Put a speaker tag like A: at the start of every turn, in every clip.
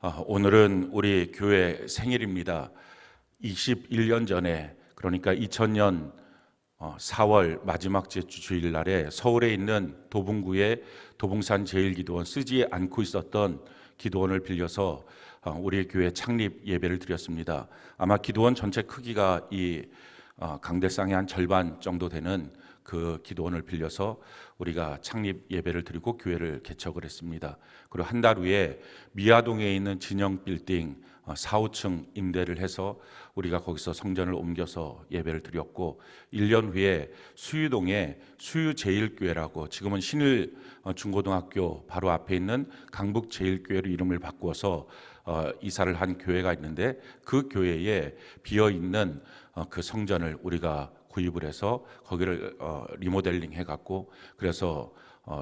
A: 오늘은 우리 교회 생일입니다. 21년 전에, 그러니까 2000년 4월 마지막 주일날에 서울에 있는 도봉구의 도봉산 제일기도원 쓰지 않고 있었던 기도원을 빌려서 우리 교회 창립 예배를 드렸습니다. 아마 기도원 전체 크기가 이 강대상의 한 절반 정도 되는 그 기도원을 빌려서 우리가 창립 예배를 드리고 교회를 개척을 했습니다. 그리고 한 달 후에 미아동에 있는 진영 빌딩 4, 5층 임대를 해서 우리가 거기서 성전을 옮겨서 예배를 드렸고, 1년 후에 수유동에 수유제일교회라고, 지금은 신일 중고등학교 바로 앞에 있는 강북제일교회로 이름을 바꾸어서 이사를 한 교회가 있는데, 그 교회에 비어있는 그 성전을 우리가 구입을 해서 거기를 리모델링 해갖고, 그래서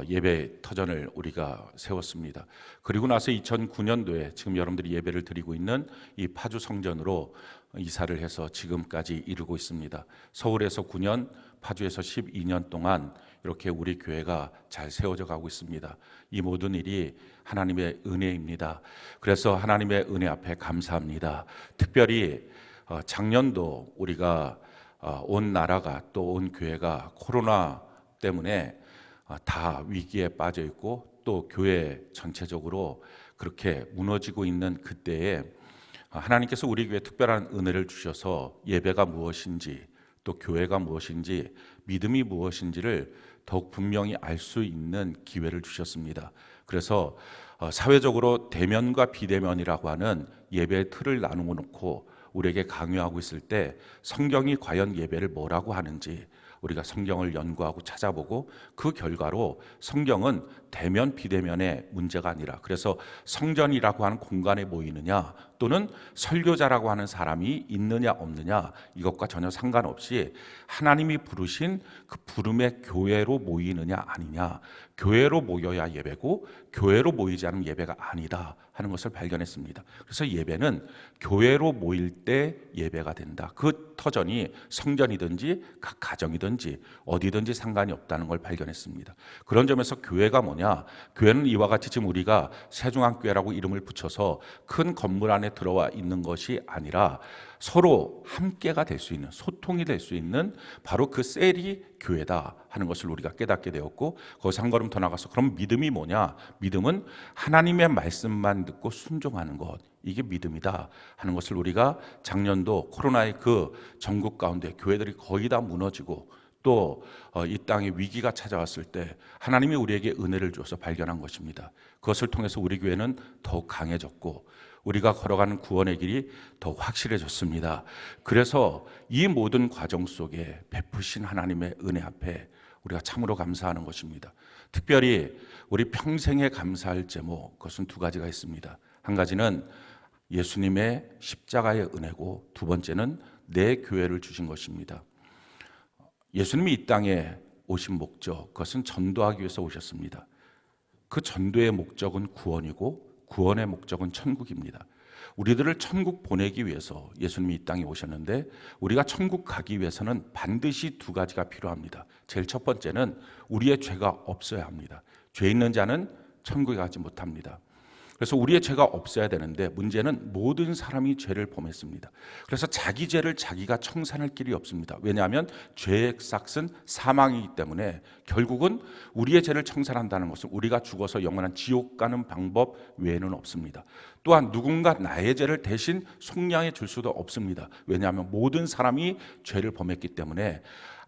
A: 예배 터전을 우리가 세웠습니다. 그리고 나서 2009년도에 지금 여러분들이 예배를 드리고 있는 이 파주 성전으로 이사를 해서 지금까지 이르고 있습니다. 서울에서 9년, 파주에서 12년 동안 이렇게 우리 교회가 잘 세워져 가고 있습니다. 이 모든 일이 하나님의 은혜입니다. 그래서 하나님의 은혜 앞에 감사합니다. 특별히 작년도 우리가 온 나라가 또 온 교회가 코로나 때문에 다 위기에 빠져 있고, 또 교회 전체적으로 그렇게 무너지고 있는 그때에 하나님께서 우리 교회에 특별한 은혜를 주셔서 예배가 무엇인지, 또 교회가 무엇인지, 믿음이 무엇인지를 더욱 분명히 알 수 있는 기회를 주셨습니다. 그래서 사회적으로 대면과 비대면이라고 하는 예배의 틀을 나누어 놓고 우리에게 강요하고 있을 때, 성경이 과연 예배를 뭐라고 하는지 우리가 성경을 연구하고 찾아보고, 그 결과로 성경은 대면 비대면의 문제가 아니라, 그래서 성전이라고 하는 공간에 모이느냐 또는 설교자라고 하는 사람이 있느냐 없느냐, 이것과 전혀 상관없이 하나님이 부르신 그 부름의 교회로 모이느냐 아니냐, 교회로 모여야 예배고 교회로 모이지 않으면 예배가 아니다 하는 것을 발견했습니다. 그래서 예배는 교회로 모일 때 예배가 된다. 그 터전이 성전이든지 각 가정이든지 어디든지 상관이 없다는 걸 발견했습니다. 그런 점에서 교회가 뭐냐? 교회는 이와 같이 지금 우리가 세중앙교회라고 이름을 붙여서 큰 건물 안에 들어와 있는 것이 아니라 서로 함께가 될 수 있는, 소통이 될 수 있는 바로 그 셀이 교회다 하는 것을 우리가 깨닫게 되었고, 거기서 한 걸음 더 나가서 그럼 믿음이 뭐냐? 믿음은 하나님의 말씀만 듣고 순종하는 것, 이게 믿음이다 하는 것을 우리가 작년도 코로나의 그 전국 가운데 교회들이 거의 다 무너지고 또 이 땅에 위기가 찾아왔을 때 하나님이 우리에게 은혜를 주어서 발견한 것입니다. 그것을 통해서 우리 교회는 더욱 강해졌고 우리가 걸어가는 구원의 길이 더 확실해졌습니다. 그래서 이 모든 과정 속에 베푸신 하나님의 은혜 앞에 우리가 참으로 감사하는 것입니다. 특별히 우리 평생에 감사할 제목, 그것은 두 가지가 있습니다. 한 가지는 예수님의 십자가의 은혜고, 두 번째는 내 교회를 주신 것입니다. 예수님이 이 땅에 오신 목적, 그것은 전도하기 위해서 오셨습니다. 그 전도의 목적은 구원이고 구원의 목적은 천국입니다. 우리들을 천국 보내기 위해서 예수님이 이 땅에 오셨는데, 우리가 천국 가기 위해서는 반드시 두 가지가 필요합니다. 제일 첫 번째는 우리의 죄가 없어야 합니다. 죄 있는 자는 천국에 가지 못합니다. 그래서 우리의 죄가 없어야 되는데, 문제는 모든 사람이 죄를 범했습니다. 그래서 자기 죄를 자기가 청산할 길이 없습니다. 왜냐하면 죄의 삭은 사망이기 때문에 결국은 우리의 죄를 청산한다는 것은 우리가 죽어서 영원한 지옥 가는 방법 외에는 없습니다. 또한 누군가 나의 죄를 대신 속량해 줄 수도 없습니다. 왜냐하면 모든 사람이 죄를 범했기 때문에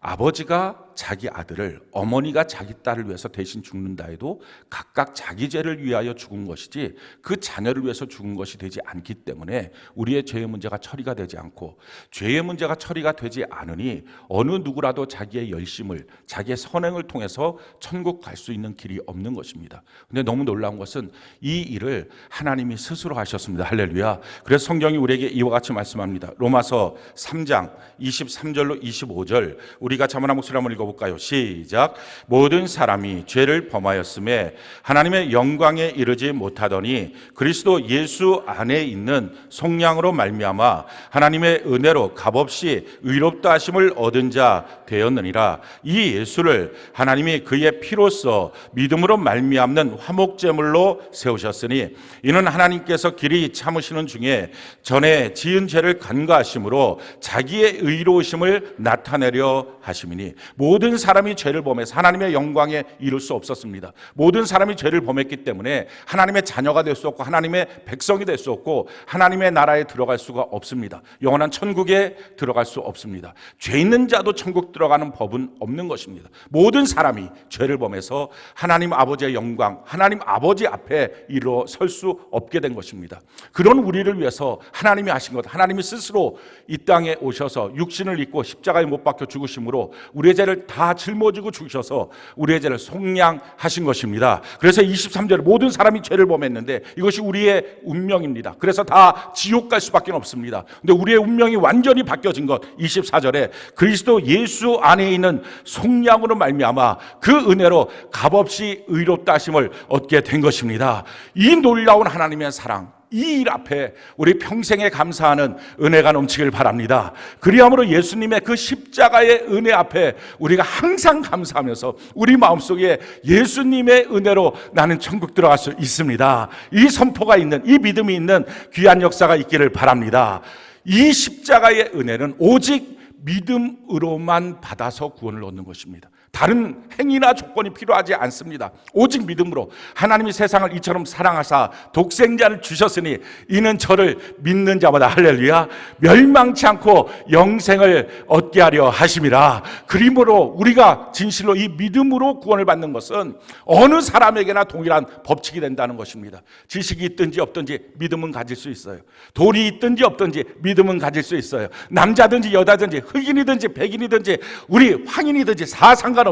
A: 아버지가 자기 아들을, 어머니가 자기 딸을 위해서 대신 죽는다 해도 각각 자기 죄를 위하여 죽은 것이지 그 자녀를 위해서 죽은 것이 되지 않기 때문에 우리의 죄의 문제가 처리가 되지 않고, 죄의 문제가 처리가 되지 않으니 어느 누구라도 자기의 열심을, 자기의 선행을 통해서 천국 갈 수 있는 길이 없는 것입니다. 근데 너무 놀라운 것은 이 일을 하나님이 스스로 하셨습니다. 할렐루야. 그래서 성경이 우리에게 이와 같이 말씀합니다. 로마서 3장 23절로 25절, 우리 우리 같이 한번 목소리 한번 읽어볼까요? 시작. 모든 사람이 죄를 범하였음에 하나님의 영광에 이르지 못하더니 그리스도 예수 안에 있는 속량으로 말미암아 하나님의 은혜로 값없이 의롭다 하심을 얻은 자 되었느니라. 이 예수를 하나님이 그의 피로써 믿음으로 말미암는 화목제물로 세우셨으니 이는 하나님께서 길이 참으시는 중에 전에 지은 죄를 간과하심으로 자기의 의로우심을 나타내려 하심이니 모든 사람이 죄를 범해서 하나님의 영광에 이룰 수 없었습니다. 모든 사람이 죄를 범했기 때문에 하나님의 자녀가 될 수 없고 하나님의 백성이 될 수 없고 하나님의 나라에 들어갈 수가 없습니다. 영원한 천국에 들어갈 수 없습니다. 죄 있는 자도 천국 들어가는 법은 없는 것입니다. 모든 사람이 죄를 범해서 하나님 아버지의 영광, 하나님 아버지 앞에 일어설 수 없게 된 것입니다. 그런 우리를 위해서 하나님이 하신 것, 하나님이 스스로 이 땅에 오셔서 육신을 입고 십자가에 못 박혀 죽으심으로 우리의 죄를 다 짊어지고 죽으셔서 우리의 죄를 속량하신 것입니다. 그래서 23절에 모든 사람이 죄를 범했는데 이것이 우리의 운명입니다. 그래서 다 지옥 갈 수밖에 없습니다. 근데 우리의 운명이 완전히 바뀌어진 것, 24절에 그리스도 예수 안에 있는 속량으로 말미암아 그 은혜로 값없이 의롭다 하심을 얻게 된 것입니다. 이 놀라운 하나님의 사랑, 이 일 앞에 우리 평생에 감사하는 은혜가 넘치길 바랍니다. 그리함으로 예수님의 그 십자가의 은혜 앞에 우리가 항상 감사하면서 우리 마음속에 예수님의 은혜로 나는 천국 들어갈 수 있습니다. 이 선포가 있는, 이 믿음이 있는 귀한 역사가 있기를 바랍니다. 이 십자가의 은혜는 오직 믿음으로만 받아서 구원을 얻는 것입니다. 다른 행위나 조건이 필요하지 않습니다. 오직 믿음으로 하나님이 세상을 이처럼 사랑하사 독생자를 주셨으니 이는 저를 믿는 자마다 할렐루야 멸망치 않고 영생을 얻게 하려 하심이라. 그러므로 우리가 진실로 이 믿음으로 구원을 받는 것은 어느 사람에게나 동일한 법칙이 된다는 것입니다. 지식이 있든지 없든지 믿음은 가질 수 있어요. 돈이 있든지 없든지 믿음은 가질 수 있어요. 남자든지 여자든지 흑인이든지 백인이든지 우리 황인이든지 상관없이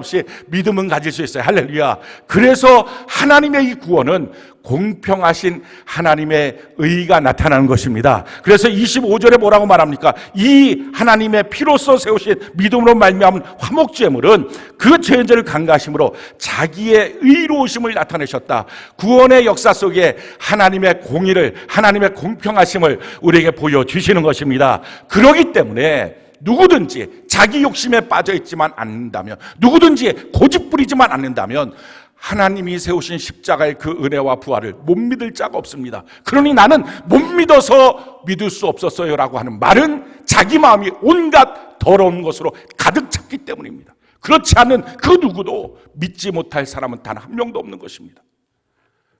A: 믿음은 가질 수 있어요. 할렐루야. 그래서 하나님의 이 구원은 공평하신 하나님의 의가 나타나는 것입니다. 그래서 25절에 뭐라고 말합니까? 이 하나님의 피로써 세우신 믿음으로 말미암은 화목제물은 그 죄인들을 간과하심으로 자기의 의로우심을 나타내셨다. 구원의 역사 속에 하나님의 공의를, 하나님의 공평하심을 우리에게 보여주시는 것입니다. 그렇기 때문에 누구든지 자기 욕심에 빠져있지만 않는다면, 누구든지 고집부리지만 않는다면 하나님이 세우신 십자가의 그 은혜와 부활을 못 믿을 자가 없습니다. 그러니 나는 못 믿어서 믿을 수 없었어요 라고 하는 말은 자기 마음이 온갖 더러운 것으로 가득 찼기 때문입니다. 그렇지 않은 그 누구도 믿지 못할 사람은 단 한 명도 없는 것입니다.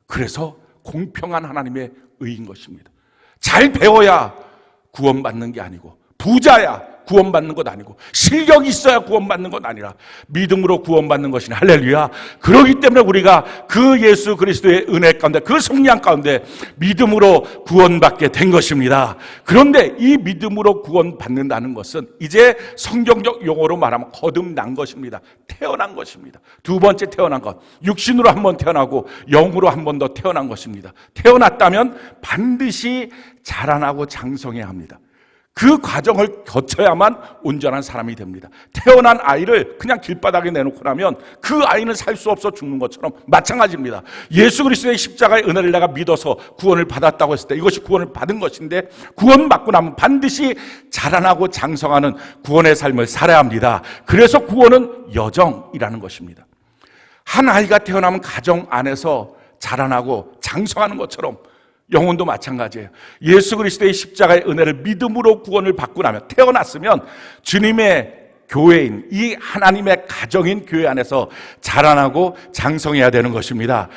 A: 그래서 공평한 하나님의 의인 것입니다. 잘 배워야 구원받는 게 아니고, 부자야 구원받는 것 아니고, 실력이 있어야 구원받는 것 아니라 믿음으로 구원받는 것이니 할렐루야. 그렇기 때문에 우리가 그 예수 그리스도의 은혜 가운데, 그 성령 가운데 믿음으로 구원받게 된 것입니다. 그런데 이 믿음으로 구원받는다는 것은 이제 성경적 용어로 말하면 거듭난 것입니다. 태어난 것입니다. 두 번째 태어난 것, 육신으로 한 번 태어나고 영으로 한 번 더 태어난 것입니다. 태어났다면 반드시 자라나고 장성해야 합니다. 그 과정을 거쳐야만 온전한 사람이 됩니다. 태어난 아이를 그냥 길바닥에 내놓고 나면 그 아이는 살 수 없어 죽는 것처럼 마찬가지입니다. 예수 그리스도의 십자가의 은혜를 내가 믿어서 구원을 받았다고 했을 때 이것이 구원을 받은 것인데, 구원받고 나면 반드시 자라나고 장성하는 구원의 삶을 살아야 합니다. 그래서 구원은 여정이라는 것입니다. 한 아이가 태어나면 가정 안에서 자라나고 장성하는 것처럼 영혼도 마찬가지예요. 예수 그리스도의 십자가의 은혜를 믿음으로 구원을 받고 나면, 태어났으면 주님의 교회인, 이 하나님의 가정인 교회 안에서 자라나고 장성해야 되는 것입니다.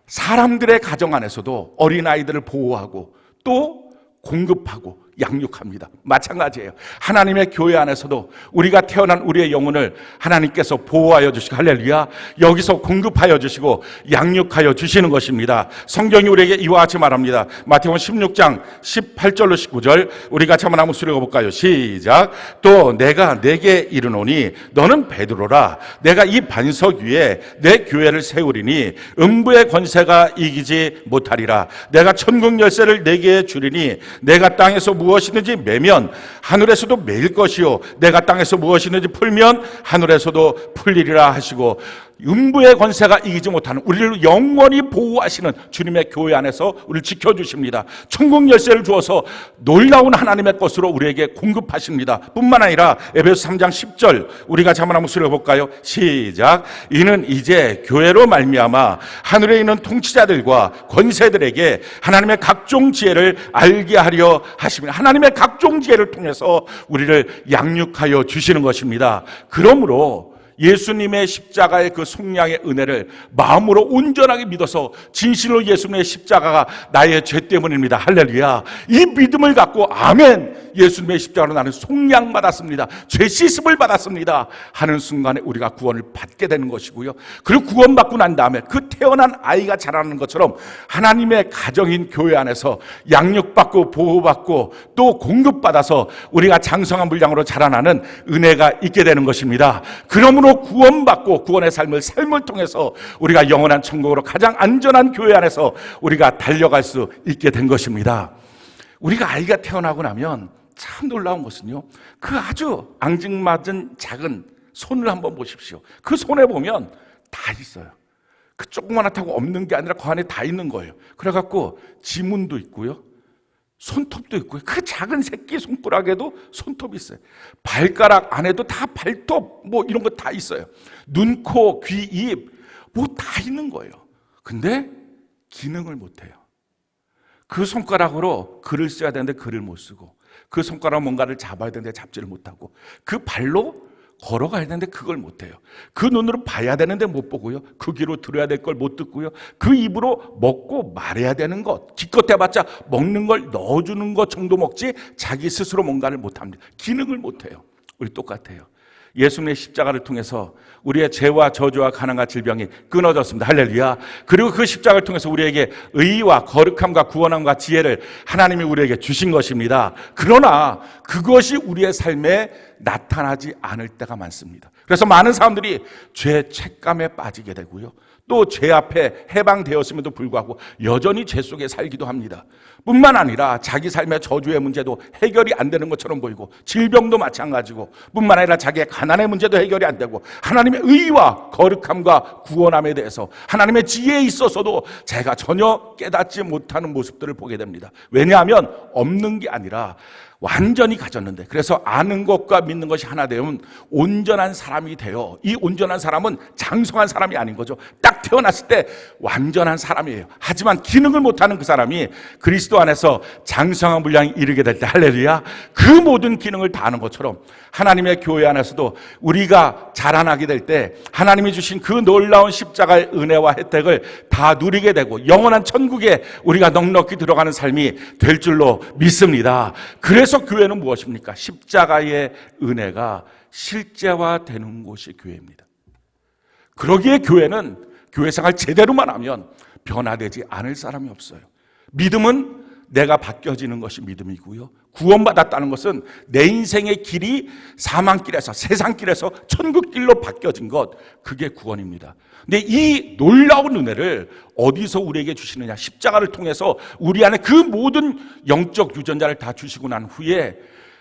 A: 사람들의 가정 안에서도 어린아이들을 보호하고 또 공급하고 양육합니다. 마찬가지예요. 하나님의 교회 안에서도 우리가 태어난 우리의 영혼을 하나님께서 보호하여 주시고, 할렐루야, 여기서 공급하여 주시고 양육하여 주시는 것입니다. 성경이 우리에게 이와 같이 말합니다. 마태복음 16장 18절로 19절 우리 같이 한번 목소리 읽어볼까요? 시작. 또 내가 내게 이르노니 너는 베드로라. 내가 이 반석 위에 내 교회를 세우리니 음부의 권세가 이기지 못하리라. 내가 천국 열쇠를 내게 주리니 내가 땅에서 무엇이든지 매면 하늘에서도 매일 것이요 내가 땅에서 무엇이든지 풀면 하늘에서도 풀리리라 하시고, 음부의 권세가 이기지 못하는 우리를 영원히 보호하시는 주님의 교회 안에서 우리를 지켜주십니다. 천국 열쇠를 주어서 놀라운 하나님의 것으로 우리에게 공급하십니다. 뿐만 아니라 에베소 3장 10절 우리가 한번 읽어볼까요? 시작. 이는 이제 교회로 말미암아 하늘에 있는 통치자들과 권세들에게 하나님의 각종 지혜를 알게 하려 하십니다. 하나님의 각종 지혜를 통해서 우리를 양육하여 주시는 것입니다. 그러므로 예수님의 십자가의 그 속량의 은혜를 마음으로 온전하게 믿어서 진실로 예수님의 십자가가 나의 죄 때문입니다. 할렐루야. 이 믿음을 갖고 아멘, 예수님의 십자가로 나는 속량 받았습니다, 죄 씻음을 받았습니다 하는 순간에 우리가 구원을 받게 되는 것이고요. 그리고 구원받고 난 다음에 그 태어난 아이가 자라는 것처럼 하나님의 가정인 교회 안에서 양육받고 보호받고 또 공급받아서 우리가 장성한 분량으로 자라나는 은혜가 있게 되는 것입니다. 그러므로 구원받고 구원의 삶을 통해서 우리가 영원한 천국으로 가장 안전한 교회 안에서 우리가 달려갈 수 있게 된 것입니다. 우리가 아이가 태어나고 나면 참 놀라운 것은요, 그 아주 앙증맞은 작은 손을 한번 보십시오. 그 손에 보면 다 있어요. 그 조그만하다고 없는 게 아니라 그 안에 다 있는 거예요. 그래갖고 지문도 있고요, 손톱도 있고요, 그 작은 새끼 손가락에도 손톱이 있어요. 발가락 안에도 다 발톱 뭐 이런 거 다 있어요. 눈, 코, 귀, 입 뭐 다 있는 거예요. 근데 기능을 못해요. 그 손가락으로 글을 써야 되는데 글을 못 쓰고, 그 손가락으로 뭔가를 잡아야 되는데 잡지를 못하고, 그 발로 걸어가야 되는데 그걸 못해요. 그 눈으로 봐야 되는데 못 보고요, 그 귀로 들어야 될 걸 못 듣고요, 그 입으로 먹고 말해야 되는 것, 기껏 해봤자 먹는 걸 넣어주는 것 정도 먹지 자기 스스로 뭔가를 못합니다. 기능을 못해요. 우리 똑같아요. 예수님의 십자가를 통해서 우리의 죄와 저주와 가난과 질병이 끊어졌습니다. 할렐루야. 그리고 그 십자가를 통해서 우리에게 의와 거룩함과 구원함과 지혜를 하나님이 우리에게 주신 것입니다. 그러나 그것이 우리의 삶에 나타나지 않을 때가 많습니다. 그래서 많은 사람들이 죄 책감에 빠지게 되고요, 또 죄 앞에 해방되었음에도 불구하고 여전히 죄 속에 살기도 합니다. 뿐만 아니라 자기 삶의 저주의 문제도 해결이 안 되는 것처럼 보이고, 질병도 마찬가지고, 뿐만 아니라 자기의 가난의 문제도 해결이 안 되고, 하나님의 의와 거룩함과 구원함에 대해서 하나님의 지혜에 있어서도 제가 전혀 깨닫지 못하는 모습들을 보게 됩니다. 왜냐하면 없는 게 아니라 완전히 가졌는데, 그래서 아는 것과 믿는 것이 하나 되면 온전한 사람이 되어, 이 온전한 사람은 장성한 사람이 아닌 거죠. 딱 태어났을 때 완전한 사람이에요. 하지만 기능을 못하는 그 사람이 그리스도 안에서 장성한 분량에 이르게 될 때, 할렐루야, 그 모든 기능을 다 하는 것처럼 하나님의 교회 안에서도 우리가 자라나게 될 때 하나님이 주신 그 놀라운 십자가의 은혜와 혜택을 다 누리게 되고 영원한 천국에 우리가 넉넉히 들어가는 삶이 될 줄로 믿습니다. 그래서 교회는 무엇입니까? 십자가의 은혜가 실제화되는 곳이 교회입니다. 그러기에 교회는 교회 생활 제대로만 하면 변화되지 않을 사람이 없어요. 믿음은 내가 바뀌어지는 것이 믿음이고요, 구원받았다는 것은 내 인생의 길이 사망길에서 세상길에서 천국길로 바뀌어진 것, 그게 구원입니다. 근데 이 놀라운 은혜를 어디서 우리에게 주시느냐? 십자가를 통해서 우리 안에 그 모든 영적 유전자를 다 주시고 난 후에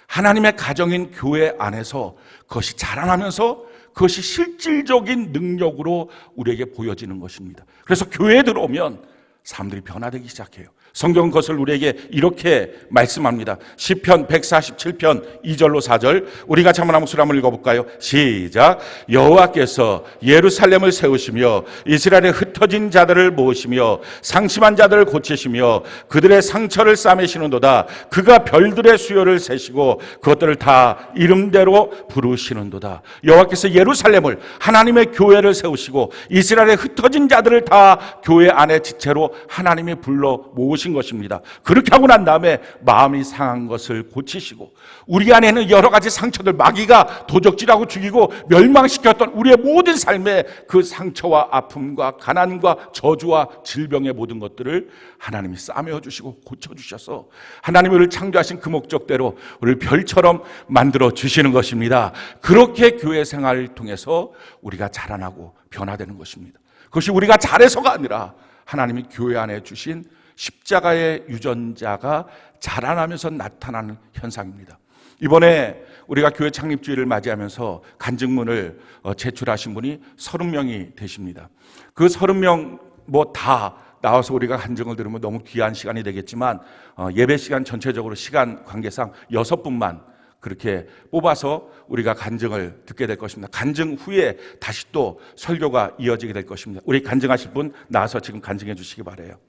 A: 하나님의 가정인 교회 안에서 그것이 자라나면서 그것이 실질적인 능력으로 우리에게 보여지는 것입니다. 그래서 교회에 들어오면 사람들이 변화되기 시작해요. 성경은 그것을 우리에게 이렇게 말씀합니다. 시편 147편 2절로 4절 우리 같이 한번 목소리 한번 읽어볼까요? 시작. 여호와께서 예루살렘을 세우시며 이스라엘의 흩어진 자들을 모으시며 상심한 자들을 고치시며 그들의 상처를 싸매시는도다. 그가 별들의 수요를 세시고 그것들을 다 이름대로 부르시는도다. 여호와께서 예루살렘을, 하나님의 교회를 세우시고 이스라엘의 흩어진 자들을 다 교회 안에 지체로 하나님이 불러 모으신 것입니다. 그렇게 하고 난 다음에 마음이 상한 것을 고치시고, 우리 안에는 여러 가지 상처들, 마귀가 도적질하고 죽이고 멸망시켰던 우리의 모든 삶의 그 상처와 아픔과 가난과 저주와 질병의 모든 것들을 하나님이 싸매어 주시고 고쳐주셔서 하나님이 우리를 창조하신 그 목적대로 우리를 별처럼 만들어 주시는 것입니다. 그렇게 교회 생활을 통해서 우리가 자라나고 변화되는 것입니다. 그것이 우리가 잘해서가 아니라 하나님이 교회 안에 주신 십자가의 유전자가 자라나면서 나타나는 현상입니다. 이번에 우리가 교회 창립주일을 맞이하면서 간증문을 제출하신 분이 30명이 되십니다. 그 30명 다 나와서 우리가 간증을 들으면 너무 귀한 시간이 되겠지만 예배 시간 전체적으로 시간 관계상 6분만 그렇게 뽑아서 우리가 간증을 듣게 될 것입니다. 간증 후에 다시 또 설교가 이어지게 될 것입니다. 우리 간증하실 분 나와서 지금 간증해 주시기 바라요.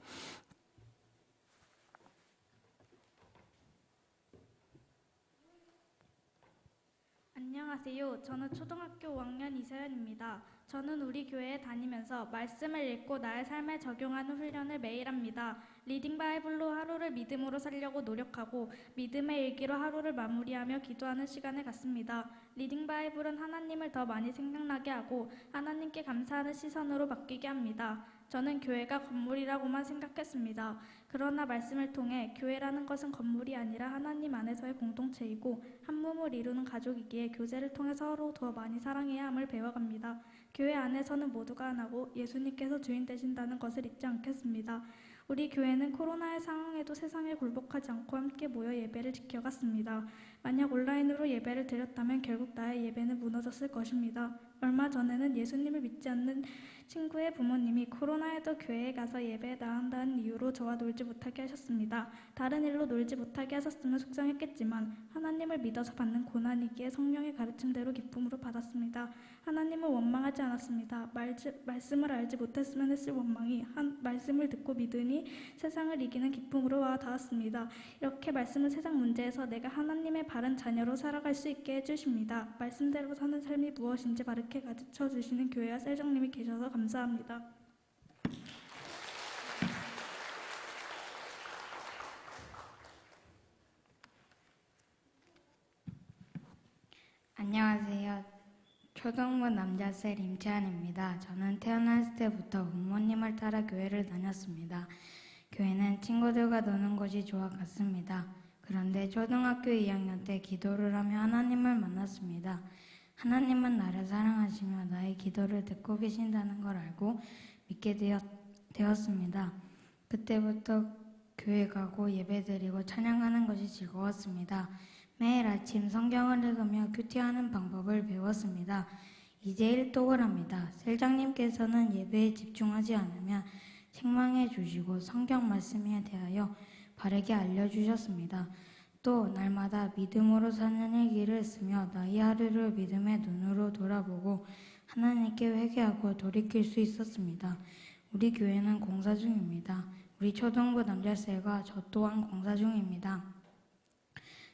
B: 안녕하세요. 저는 초등학교 5학년 이서연입니다. 저는 우리 교회에 다니면서 말씀을 읽고 나의 삶에 적용하는 훈련을 매일 합니다. 리딩 바이블로 하루를 믿음으로 살려고 노력하고 믿음의 일기로 하루를 마무리하며 기도하는 시간을 갖습니다. 리딩 바이블은 하나님을 더 많이 생각나게 하고 하나님께 감사하는 시선으로 바뀌게 합니다. 저는 교회가 건물이라고만 생각했습니다. 그러나 말씀을 통해 교회라는 것은 건물이 아니라 하나님 안에서의 공동체이고 한 몸을 이루는 가족이기에 교제를 통해 서로 더 많이 사랑해야 함을 배워갑니다. 교회 안에서는 모두가 하나고 예수님께서 주인 되신다는 것을 잊지 않겠습니다. 우리 교회는 코로나의 상황에도 세상에 굴복하지 않고 함께 모여 예배를 지켜갔습니다. 만약 온라인으로 예배를 드렸다면 결국 나의 예배는 무너졌을 것입니다. 얼마 전에는 예수님을 믿지 않는 친구의 부모님이 코로나에도 교회에 가서 예배에 나간다는 이유로 저와 놀지 못하게 하셨습니다. 다른 일로 놀지 못하게 하셨으면 속상했겠지만 하나님을 믿어서 받는 고난이기에 성령의 가르침대로 기쁨으로 받았습니다. 하나님을 원망하지 않았습니다. 말씀을 알지 못했으면 했을 원망이 말씀을 듣고 믿으니 세상을 이기는 기쁨으로 와 닿았습니다. 이렇게 말씀은 세상 문제에서 내가 하나님의 바른 자녀로 살아갈 수 있게 해주십니다. 말씀대로 사는 삶이 무엇인지 바르게 가르쳐 주시는 교회와 셀정님이 계셔서 감사합니다.
C: 안녕하세요. 초등부 남자셀 임채한입니다. 저는 태어났을 때부터 부모님을 따라 교회를 다녔습니다. 교회는 친구들과 노는 곳이 좋아 갔습니다. 그런데 초등학교 2학년 때 기도를 하며 하나님을 만났습니다. 하나님은 나를 사랑하시며 나의 기도를 듣고 계신다는 걸 알고 믿게 되었습니다. 그때부터 교회 가고 예배드리고 찬양하는 것이 즐거웠습니다. 매일 아침 성경을 읽으며 큐티하는 방법을 배웠습니다. 이제 일독을 합니다. 셀장님께서는 예배에 집중하지 않으면 책망해 주시고 성경 말씀에 대하여 바르게 알려주셨습니다. 또 날마다 믿음으로 사는 일기를 쓰며 나의 하루를 믿음의 눈으로 돌아보고 하나님께 회개하고 돌이킬 수 있었습니다. 우리 교회는 공사 중입니다. 우리 초등부 남자셀과 저 또한 공사 중입니다.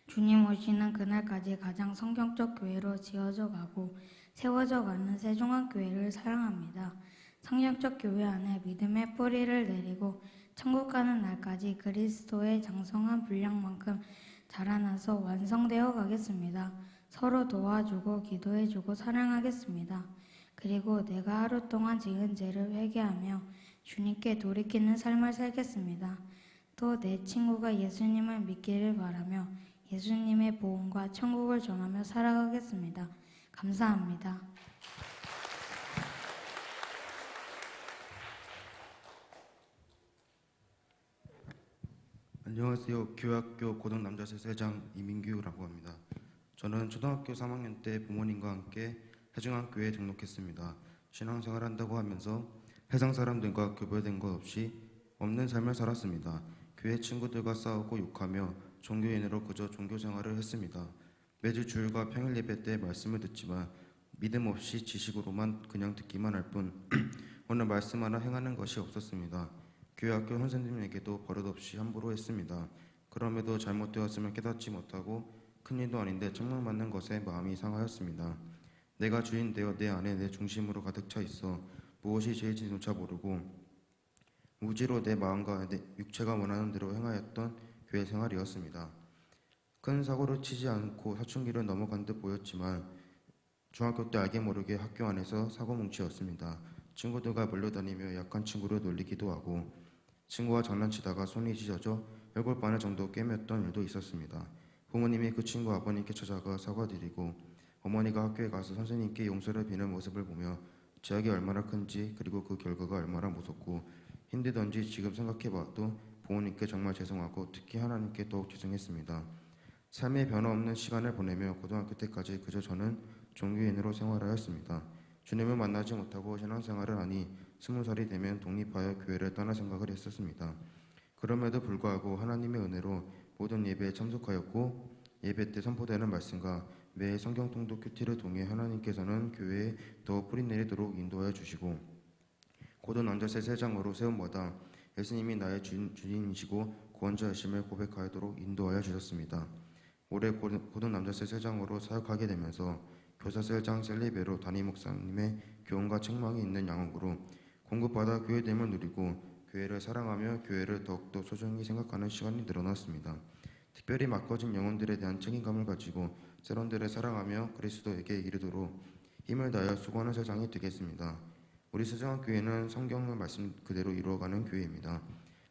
C: 주님 오시는 그날까지 가장 성경적 교회로 지어져 가고 세워져 가는 세종합교회를 사랑합니다. 성경적 교회 안에 믿음의 뿌리를 내리고 천국 가는 날까지 그리스도의 장성한 분량만큼 자라나서 완성되어 가겠습니다. 서로 도와주고 기도해주고 사랑하겠습니다. 그리고 내가 하루 동안 지은 죄를 회개하며 주님께 돌이키는 삶을 살겠습니다. 또 내 친구가 예수님을 믿기를 바라며 예수님의 보험과 천국을 전하며 살아가겠습니다. 감사합니다.
D: 안녕하세요. 교회학교 고등남자세 세장 이민규라고 합니다. 저는 초등학교 3학년 때 부모님과 함께 해중학교에 등록했습니다. 신앙생활 한다고 하면서 세상 사람들과 교배된 것 없이 없는 삶을 살았습니다. 교회 친구들과 싸우고 욕하며 종교인으로 그저 종교생활을 했습니다. 매주 주일과 평일 예배 때 말씀을 듣지만 믿음 없이 지식으로만 그냥 듣기만 할 뿐 오늘 말씀 하나 행하는 것이 없었습니다. 교회 학교 선생님에게도 버릇없이 함부로 했습니다. 그럼에도 잘못되었음을 깨닫지 못하고 큰일도 아닌데 책망받는 것에 마음이 상하였습니다. 내가 주인 되어 내 안에 내 중심으로 가득 차 있어 무엇이 제일지조차 모르고 무지로 내 마음과 내 육체가 원하는 대로 행하였던 교회 생활이었습니다. 큰 사고를 치지 않고 사춘기를 넘어간 듯 보였지만 중학교 때 알게 모르게 학교 안에서 사고뭉치였습니다. 친구들과 몰려다니며 약한 친구를 놀리기도 하고 친구와 장난치다가 손이 찢어져 얼굴 바늘 정도 꿰맸던 일도 있었습니다. 부모님이 그 친구 아버님께 찾아가 사과드리고 어머니가 학교에 가서 선생님께 용서를 비는 모습을 보며 죄악이 얼마나 큰지 그리고 그 결과가 얼마나 무섭고 힘들던지 지금 생각해봐도 부모님께 정말 죄송하고 특히 하나님께 더욱 죄송했습니다. 삶의 변화 없는 시간을 보내며 고등학교 때까지 그저 저는 종교인으로 생활하였습니다. 주님을 만나지 못하고 신앙생활을 하니 20살이 되면 독립하여 교회를 떠날 생각을 했었습니다. 그럼에도 불구하고 하나님의 은혜로 모든 예배에 참석하였고 예배 때 선포되는 말씀과 매 성경 통독 큐티를 통해 하나님께서는 교회에 더 뿌리 내리도록 인도하여 주시고 고든 남자세 세장으로 세움마다 예수님이 나의 주인이시고 구원자이심을 고백하도록 인도하여 주셨습니다. 올해 고든 남자세 세장으로 사역하게 되면서 교사셀장 셀리베로 담임 목사님의 교훈과 책망이 있는 양육으로 공급받아 교회됨을 누리고 교회를 사랑하며 교회를 더욱더 소중히 생각하는 시간이 늘어났습니다. 특별히 맡겨진 영혼들에 대한 책임감을 가지고 세론들을 사랑하며 그리스도에게 이르도록 힘을 다하여 수고하는 세상이 되겠습니다. 우리 세정학교회는 성경의 말씀 그대로 이루어가는 교회입니다.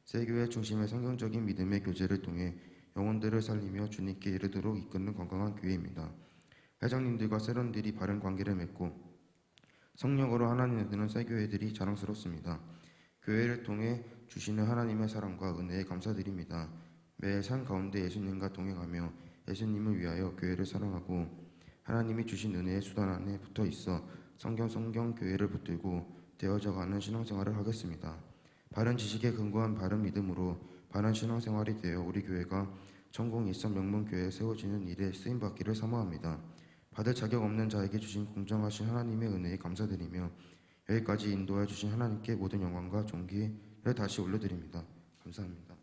D: 세교회 중심의 성경적인 믿음의 교제를 통해 영혼들을 살리며 주님께 이르도록 이끄는 건강한 교회입니다. 회장님들과 세론들이 바른 관계를 맺고 성령으로 하나님을 드는 세교회들이 자랑스럽습니다. 교회를 통해 주시는 하나님의 사랑과 은혜에 감사드립니다. 매 삶 가운데 예수님과 동행하며 예수님을 위하여 교회를 사랑하고 하나님이 주신 은혜의 수단 안에 붙어 있어 성경 교회를 붙들고 되어져가는 신앙생활을 하겠습니다. 바른 지식에 근거한 바른 믿음으로 바른 신앙생활이 되어 우리 교회가 전공 일선 명문교회에 세워지는 일에 쓰임받기를 사모합니다. 받을 자격 없는 자에게 주신 공정하신 하나님의 은혜에 감사드리며 여기까지 인도해 주신 하나님께 모든 영광과 존귀를 다시 올려드립니다. 감사합니다.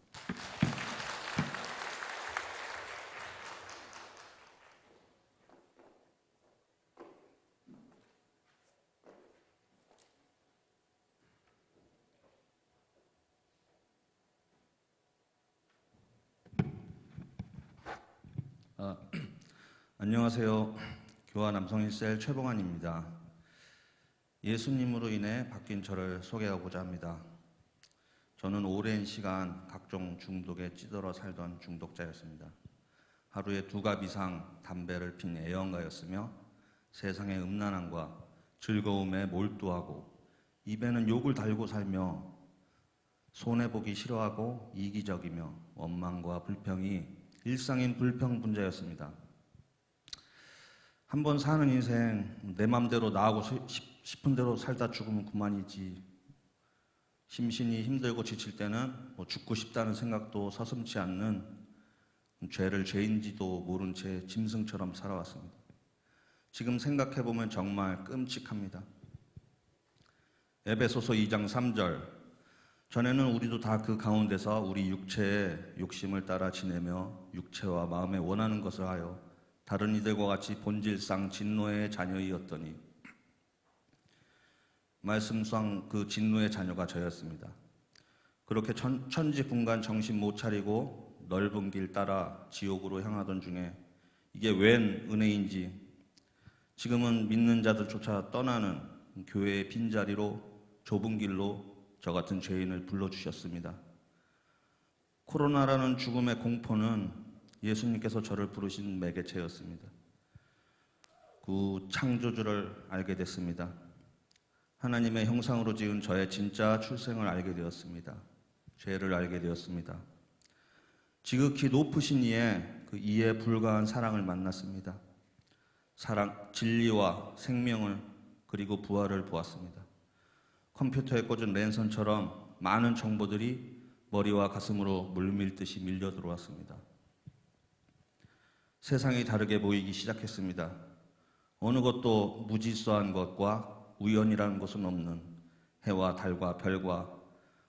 E: 안녕하세요. 교화 남성일셀 최봉환입니다. 예수님으로 인해 바뀐 저를 소개하고자 합니다. 저는 오랜 시간 각종 중독에 찌들어 살던 중독자였습니다. 하루에 2갑 이상 담배를 핀 애연가였으며 세상의 음란함과 즐거움에 몰두하고 입에는 욕을 달고 살며 손해보기 싫어하고 이기적이며 원망과 불평이 일상인 불평분자였습니다. 한번 사는 인생 내 맘대로 나하고 싶은 대로 살다 죽으면 그만이지. 심신이 힘들고 지칠 때는 죽고 싶다는 생각도 서슴지 않는 죄를 죄인지도 모른 채 짐승처럼 살아왔습니다. 지금 생각해보면 정말 끔찍합니다. 에베소서 2장 3절 전에는 우리도 다 그 가운데서 우리 육체의 욕심을 따라 지내며 육체와 마음에 원하는 것을 하여 다른 이들과 같이 본질상 진노의 자녀이었더니 말씀상 그 진노의 자녀가 저였습니다. 그렇게 천지분간 정신 못 차리고 넓은 길 따라 지옥으로 향하던 중에 이게 웬 은혜인지 지금은 믿는 자들조차 떠나는 교회의 빈자리로 좁은 길로 저 같은 죄인을 불러주셨습니다. 코로나라는 죽음의 공포는 예수님께서 저를 부르신 매개체였습니다. 그 창조주를 알게 됐습니다. 하나님의 형상으로 지은 저의 진짜 출생을 알게 되었습니다. 죄를 알게 되었습니다. 지극히 높으신 이의 그 이해 불가한 사랑을 만났습니다. 사랑, 진리와 생명을 그리고 부활을 보았습니다. 컴퓨터에 꽂은 랜선처럼 많은 정보들이 머리와 가슴으로 물밀듯이 밀려 들어왔습니다. 세상이 다르게 보이기 시작했습니다. 어느 것도 무질서한 것과 우연이라는 것은 없는 해와 달과 별과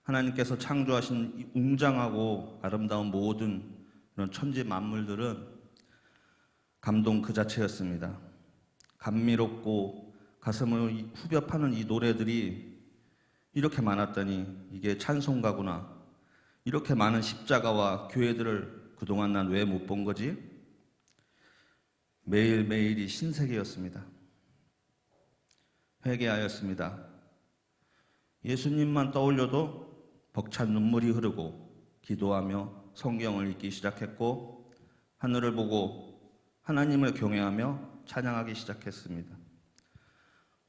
E: 하나님께서 창조하신 이 웅장하고 아름다운 모든 이런 천지 만물들은 감동 그 자체였습니다. 감미롭고 가슴을 후벼 파는 이 노래들이 이렇게 많았더니 이게 찬송가구나. 이렇게 많은 십자가와 교회들을 그동안 난 왜 못 본 거지? 매일매일이 신세계였습니다. 회개하였습니다. 예수님만 떠올려도 벅찬 눈물이 흐르고 기도하며 성경을 읽기 시작했고 하늘을 보고 하나님을 경외하며 찬양하기 시작했습니다.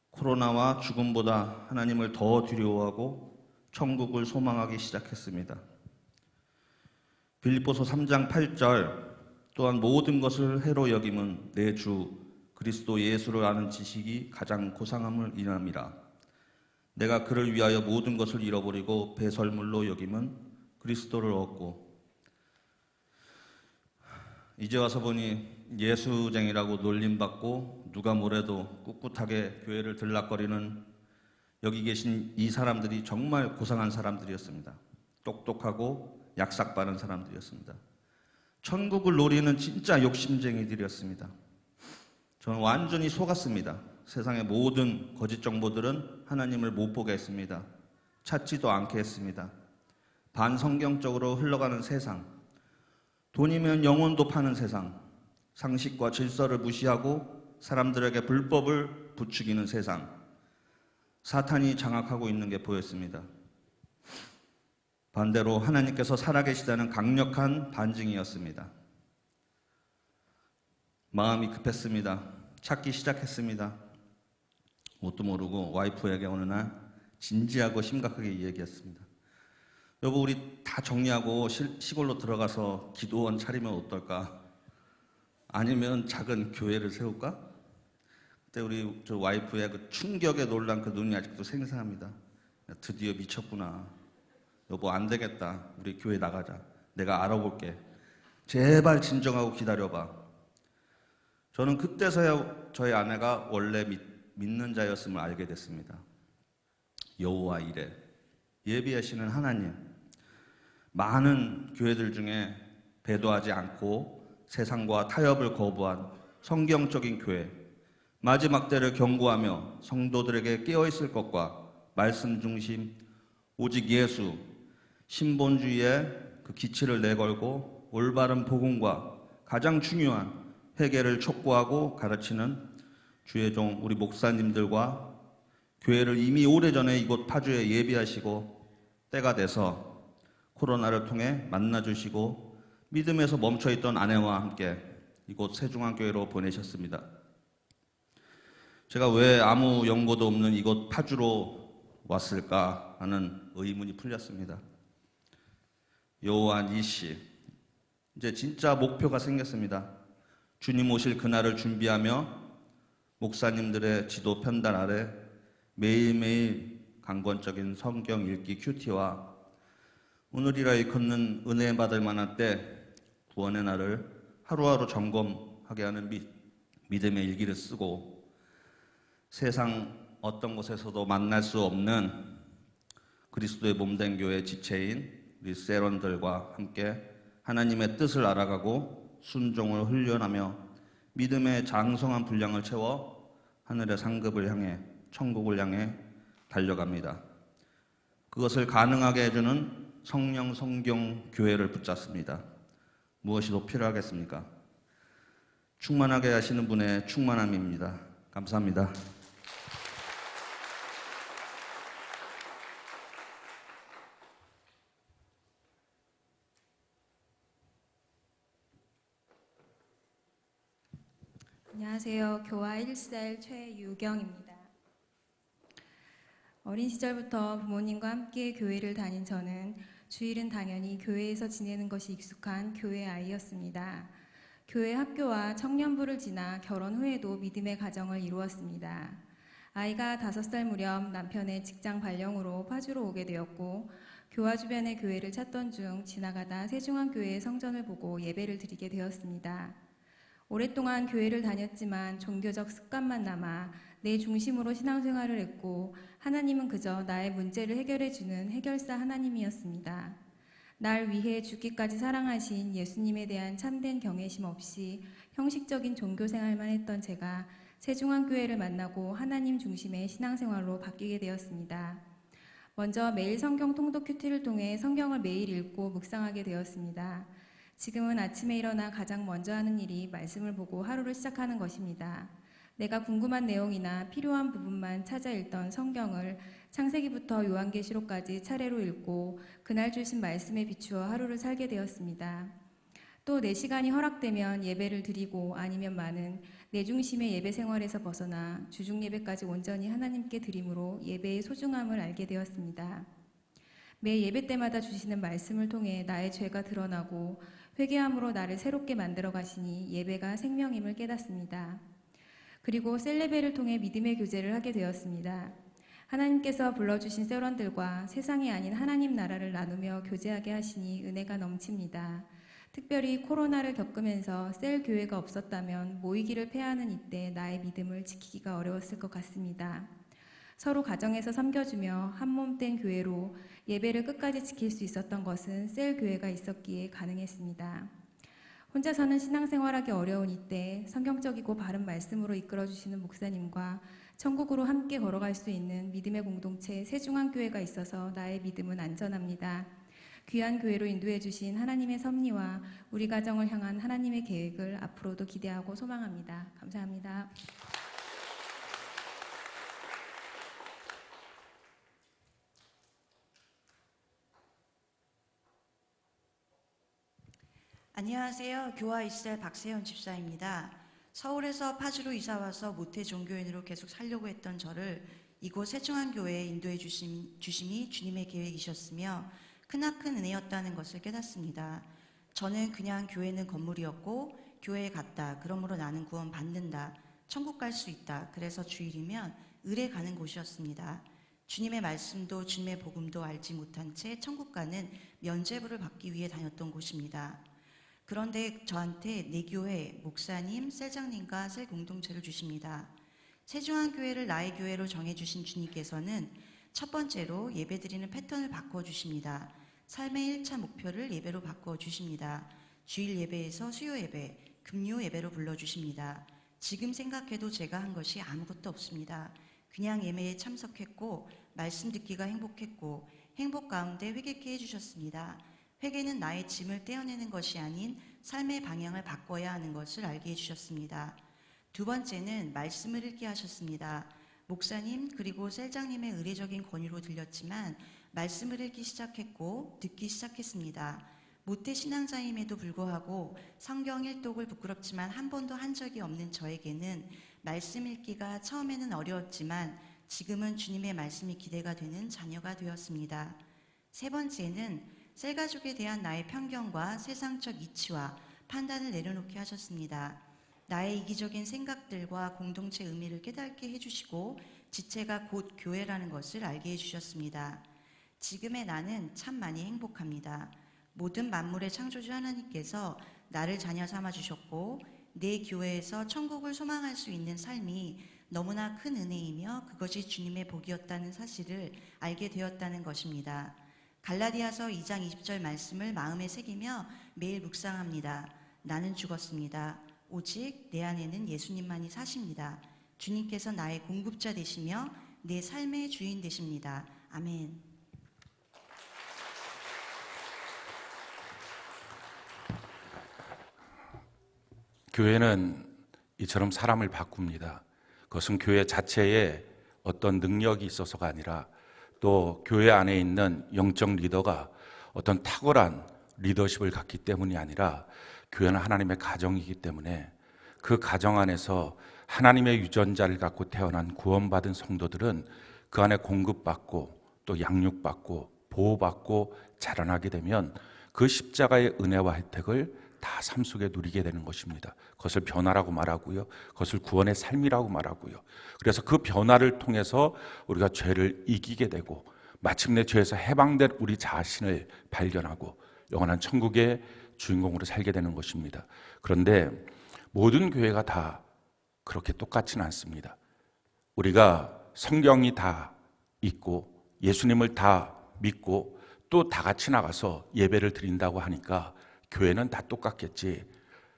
E: 코로나와 죽음보다 하나님을 더 두려워하고 천국을 소망하기 시작했습니다. 빌립보서 3장 8절 또한 모든 것을 해로 여김은 내 주 그리스도 예수를 아는 지식이 가장 고상함을 인함이라. 내가 그를 위하여 모든 것을 잃어버리고 배설물로 여김은 그리스도를 얻고. 이제 와서 보니 예수쟁이라고 놀림받고 누가 뭐래도 꿋꿋하게 교회를 들락거리는 여기 계신 이 사람들이 정말 고상한 사람들이었습니다. 똑똑하고 약삭빠른 사람들이었습니다. 천국을 노리는 진짜 욕심쟁이들이었습니다. 저는 완전히 속았습니다. 세상의 모든 거짓 정보들은 하나님을 못 보게 했습니다. 찾지도 않게 했습니다. 반성경적으로 흘러가는 세상, 돈이면 영혼도 파는 세상, 상식과 질서를 무시하고 사람들에게 불법을 부추기는 세상, 사탄이 장악하고 있는 게 보였습니다. 반대로 하나님께서 살아계시다는 강력한 반증이었습니다. 마음이 급했습니다. 찾기 시작했습니다. 뭣도 모르고 와이프에게 어느 날 진지하고 심각하게 얘기했습니다. 여보, 우리 다 정리하고 시골로 들어가서 기도원 차리면 어떨까? 아니면 작은 교회를 세울까? 그때 우리 저 와이프의 그 충격에 놀란 그 눈이 아직도 생생합니다. 드디어 미쳤구나. 여보, 안 되겠다. 우리 교회 나가자. 내가 알아볼게. 제발 진정하고 기다려봐. 저는 그때서야 저희 아내가 원래 믿는 자였음을 알게 됐습니다. 여호와 이레, 예비하시는 하나님. 많은 교회들 중에 배도하지 않고 세상과 타협을 거부한 성경적인 교회, 마지막 때를 경고하며 성도들에게 깨어있을 것과 말씀 중심, 오직 예수, 신본주의의 그 기치를 내걸고 올바른 복음과 가장 중요한 회개를 촉구하고 가르치는 주의 종 우리 목사님들과 교회를 이미 오래전에 이곳 파주에 예비하시고 때가 돼서 코로나를 통해 만나주시고 믿음에서 멈춰있던 아내와 함께 이곳 세중앙교회로 보내셨습니다. 제가 왜 아무 연고도 없는 이곳 파주로 왔을까 하는 의문이 풀렸습니다. 여호와 니시, 이제 진짜 목표가 생겼습니다. 주님 오실 그날을 준비하며 목사님들의 지도 편달 아래 매일매일 강권적인 성경 읽기 큐티와 오늘이라 일컫는 은혜 받을 만한 때 구원의 날을 하루하루 점검하게 하는 믿음의 일기를 쓰고 세상 어떤 곳에서도 만날 수 없는 그리스도의 몸된 교회 지체인 우리 세런들과 함께 하나님의 뜻을 알아가고 순종을 훈련하며 믿음의 장성한 분량을 채워 하늘의 상급을 향해 천국을 향해 달려갑니다. 그것을 가능하게 해주는 성령 성경 교회를 붙잡습니다. 무엇이 더 필요하겠습니까? 충만하게 하시는 분의 충만함입니다. 감사합니다.
F: 안녕하세요. 교화 1살 최유경입니다. 어린 시절부터 부모님과 함께 교회를 다닌 저는 주일은 당연히 교회에서 지내는 것이 익숙한 교회 아이였습니다. 교회 학교와 청년부를 지나 결혼 후에도 믿음의 가정을 이루었습니다. 아이가 5살 무렵 남편의 직장 발령으로 파주로 오게 되었고 교화 주변의 교회를 찾던 중 지나가다 세중앙교회의 성전을 보고 예배를 드리게 되었습니다. 오랫동안 교회를 다녔지만 종교적 습관만 남아 내 중심으로 신앙생활을 했고 하나님은 그저 나의 문제를 해결해주는 해결사 하나님이었습니다. 날 위해 죽기까지 사랑하신 예수님에 대한 참된 경외심 없이 형식적인 종교생활만 했던 제가 세중앙교회를 만나고 하나님 중심의 신앙생활로 바뀌게 되었습니다. 먼저 매일 성경 통독 큐티를 통해 성경을 매일 읽고 묵상하게 되었습니다. 지금은 아침에 일어나 가장 먼저 하는 일이 말씀을 보고 하루를 시작하는 것입니다. 내가 궁금한 내용이나 필요한 부분만 찾아 읽던 성경을 창세기부터 요한계시록까지 차례로 읽고 그날 주신 말씀에 비추어 하루를 살게 되었습니다. 또 내 시간이 허락되면 예배를 드리고 아니면 많은 내 중심의 예배 생활에서 벗어나 주중 예배까지 온전히 하나님께 드림으로 예배의 소중함을 알게 되었습니다. 매 예배 때마다 주시는 말씀을 통해 나의 죄가 드러나고 회개함으로 나를 새롭게 만들어 가시니 예배가 생명임을 깨닫습니다. 그리고 셀레베를 통해 믿음의 교제를 하게 되었습니다. 하나님께서 불러주신 셀원들과 세상이 아닌 하나님 나라를 나누며 교제하게 하시니 은혜가 넘칩니다. 특별히 코로나를 겪으면서 셀 교회가 없었다면 모이기를 패하는 이때 나의 믿음을 지키기가 어려웠을 것 같습니다. 서로 가정에서 섬겨주며 한몸된 교회로 예배를 끝까지 지킬 수 있었던 것은 셀 교회가 있었기에 가능했습니다. 혼자서는 신앙생활하기 어려운 이때 성경적이고 바른 말씀으로 이끌어주시는 목사님과 천국으로 함께 걸어갈 수 있는 믿음의 공동체 새중앙교회가 있어서 나의 믿음은 안전합니다. 귀한 교회로 인도해 주신 하나님의 섭리와 우리 가정을 향한 하나님의 계획을 앞으로도 기대하고 소망합니다. 감사합니다.
G: 안녕하세요. 교화 이스라엘 박세현 집사입니다. 서울에서 파주로 이사와서 모태 종교인으로 계속 살려고 했던 저를 이곳 새중앙교회에 인도해 주심이 주님의 계획이셨으며 크나큰 은혜였다는 것을 깨닫습니다. 저는 그냥 교회는 건물이었고 교회에 갔다. 그러므로 나는 구원 받는다. 천국 갈 수 있다. 그래서 주일이면 을에 가는 곳이었습니다. 주님의 말씀도 주님의 복음도 알지 못한 채 천국 가는 면죄부를 받기 위해 다녔던 곳입니다. 그런데 저한테 내 교회, 목사님, 셀장님과 셀 공동체를 주십니다. 새중앙교회를 나의 교회로 정해주신 주님께서는 첫 번째로 예배드리는 패턴을 바꿔주십니다. 삶의 1차 목표를 예배로 바꿔주십니다. 주일 예배에서 수요 예배, 금요 예배로 불러주십니다. 지금 생각해도 제가 한 것이 아무것도 없습니다. 그냥 예배에 참석했고 말씀 듣기가 행복했고 행복 가운데 회개케 해주셨습니다. 회개는 나의 짐을 떼어내는 것이 아닌 삶의 방향을 바꿔야 하는 것을 알게 해주셨습니다. 두 번째는 말씀을 읽게 하셨습니다. 목사님 그리고 셀장님의 의례적인 권유로 들렸지만 말씀을 읽기 시작했고 듣기 시작했습니다. 모태 신앙자임에도 불구하고 성경 일독을 부끄럽지만 한 번도 한 적이 없는 저에게는 말씀 읽기가 처음에는 어려웠지만 지금은 주님의 말씀이 기대가 되는 자녀가 되었습니다. 세 번째는 셀가족에 대한 나의 편견과 세상적 이치와 판단을 내려놓게 하셨습니다. 나의 이기적인 생각들과 공동체 의미를 깨닫게 해주시고 지체가 곧 교회라는 것을 알게 해주셨습니다. 지금의 나는 참 많이 행복합니다. 모든 만물의 창조주 하나님께서 나를 자녀 삼아주셨고 내 교회에서 천국을 소망할 수 있는 삶이 너무나 큰 은혜이며 그것이 주님의 복이었다는 사실을 알게 되었다는 것입니다. 갈라디아서 2장 20절 말씀을 마음에 새기며 매일 묵상합니다. 나는 죽었습니다. 오직 내 안에는 예수님만이 사십니다. 주님께서 나의 공급자 되시며 내 삶의 주인 되십니다. 아멘.
A: 교회는 이처럼 사람을 바꿉니다. 그것은 교회 자체에 어떤 능력이 있어서가 아니라 또 교회 안에 있는 영적 리더가 어떤 탁월한 리더십을 갖기 때문이 아니라 교회는 하나님의 가정이기 때문에 그 가정 안에서 하나님의 유전자를 갖고 태어난 구원받은 성도들은 그 안에 공급받고 또 양육받고 보호받고 자라나게 되면 그 십자가의 은혜와 혜택을 다 삶 속에 누리게 되는 것입니다. 그것을 변화라고 말하고요. 그것을 구원의 삶이라고 말하고요. 그래서 그 변화를 통해서 우리가 죄를 이기게 되고 마침내 죄에서 해방된 우리 자신을 발견하고 영원한 천국의 주인공으로 살게 되는 것입니다. 그런데 모든 교회가 다 그렇게 똑같지는 않습니다. 우리가 성경이 다 있고 예수님을 다 믿고 또 다 같이 나가서 예배를 드린다고 하니까 교회는 다 똑같겠지